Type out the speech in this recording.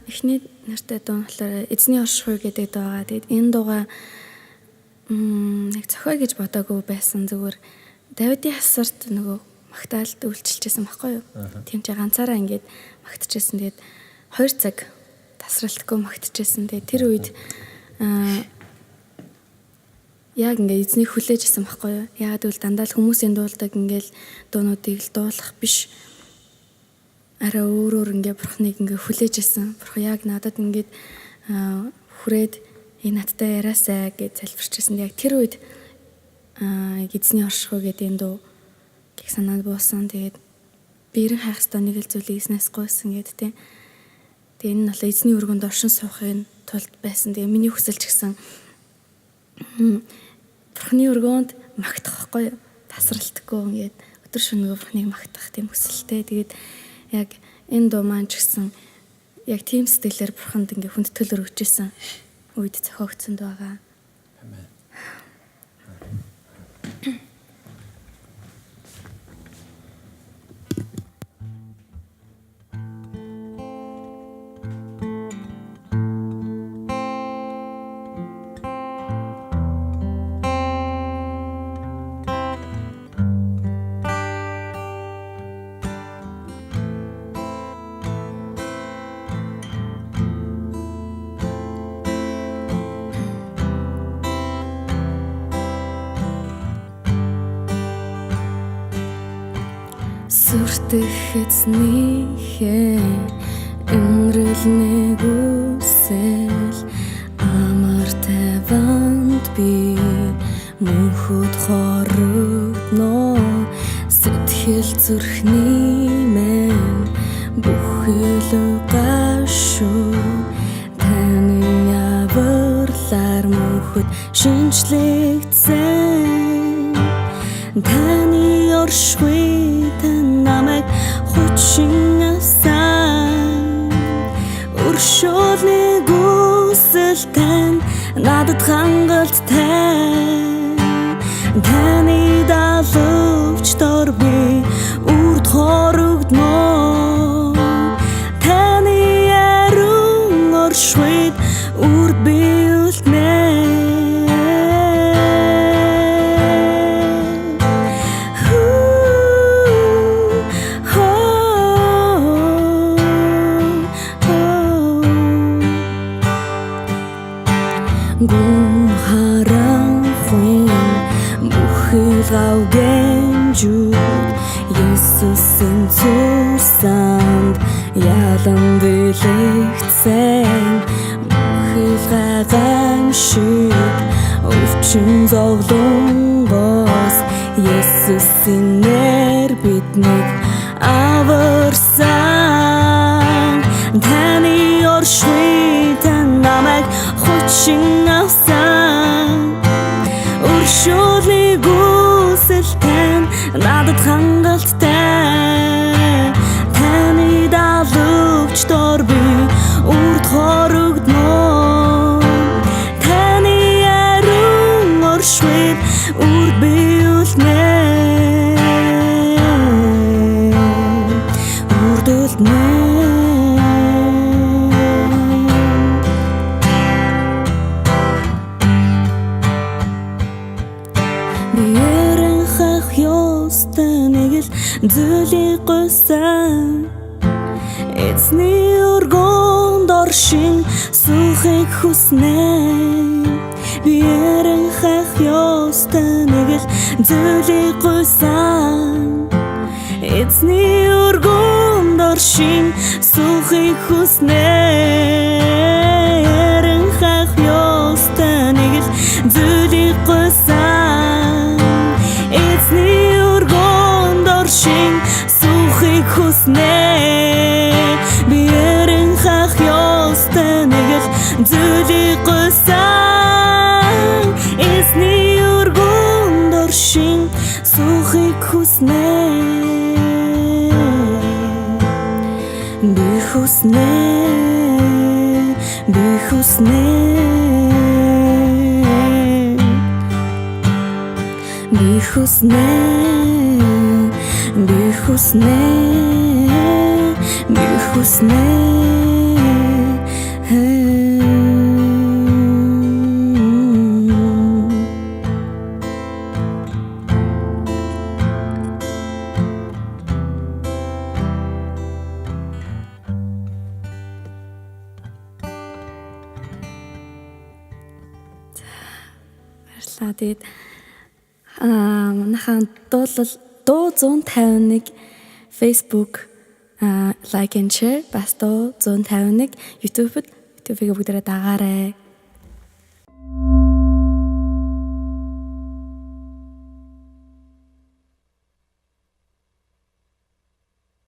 эхний нартай дуу болохоор эзний оршихуй гэдэг дуугаа. Тэгээд энэ дуугаа нэг зохио гэж бодоагүй байсан. Зүгээр Давидын хасарт нөгөө магтаалт үйлчилжсэн байхгүй юу? Тийм ч ганцаараа ингээд магтчихсэн. Тэгээд 2 цаг тасралтгүй магтчихсэн. Тэгээд тэр үед яг ингээд эзнийг хүлээж исэн байхгүй юу? Яагаад гэвэл дандаа л хүмүүсийн дуулдаг ингээд дуунуудыг л дуулах биш. Араа өөрөөр ингээд бурхныг ингээд хүлээж исэн. Бурхан яг надад ингээд хүрээд надтай яриасаа гэж залбирчсэн. Яг тэр үед эзний оршихуй гэдэг энэ дуу гэх санаанд буусан. Тэгээд биерэн хайх ёстой нэг л зүйлийг эзнээс гуйсан гэдэг тийм. Тэгээд энэ нь бол эзний өргөнд оршин суухын тулд байсан. Тэгээд миний хүсэл ч гэсэн бурхны өргөнд магтах байхгүй юу? Тасралтгүй ингээд өдөр шөнөгүй бурхныг магтах тийм хүсэлтэй. Тэгээд яг энэ дуу маань ч гэсэн яг тийм сэтгэлээр бурханд ингээд хүндэтгэл өргөж исэн үед зохиогдсон байгаа. Амен. Сүрдэх эзнийхээ өнрөл нэг үсэл амар таванд би мөнхөд хорогдно сэтгэл зүрхний мэн бүхэл гашуу таны яварлаар мөнхөд шинжлэгдсэн таны оршихуй намайг хүчин авсан өршөөлний гүйцэлтэй надад хангалттай таны далавч дор би үрд хорогдно таны яруу оршихуйд үрд би үлднэ. Гүн харанхуй бүхэл гавгэнжүүд Есүсийн цусанд ялан дэлгэцэн бүхэл гайхамшиг өвчин зовлонгоос Есүсийн нэр биднийг аварсан таны оршихуй намайг хүчин авсан өршөөлний гүйцэлтэй надад хангалттай таны далавч дор би үрд хорогдно таны яруу оршихуйд үрд би үлднэ үрд үлднэ. Зүйлийг гуйсан эзний өргөнд оршин суухыг хүснэ биерэн хайх ёстой нэг л зүйлийг гуйсан эзний өргөнд оршин суухыг хүснэ биерэн хайх ёстой нэг л зүйлийг гуйсан эзний оршин суухыг хүснэ биерэн хайх ёстой нэг л зүйлийг гуйсан эзний өргөнд оршин суухыг хүснэ би хүснэ би хүснэ би хүснэ би хүснэ Баярлалаа. Тэгээд манайхаа дуу 151 Facebook like and share бас дуу 151 YouTube-ыг бүгдээрээ дагаарай.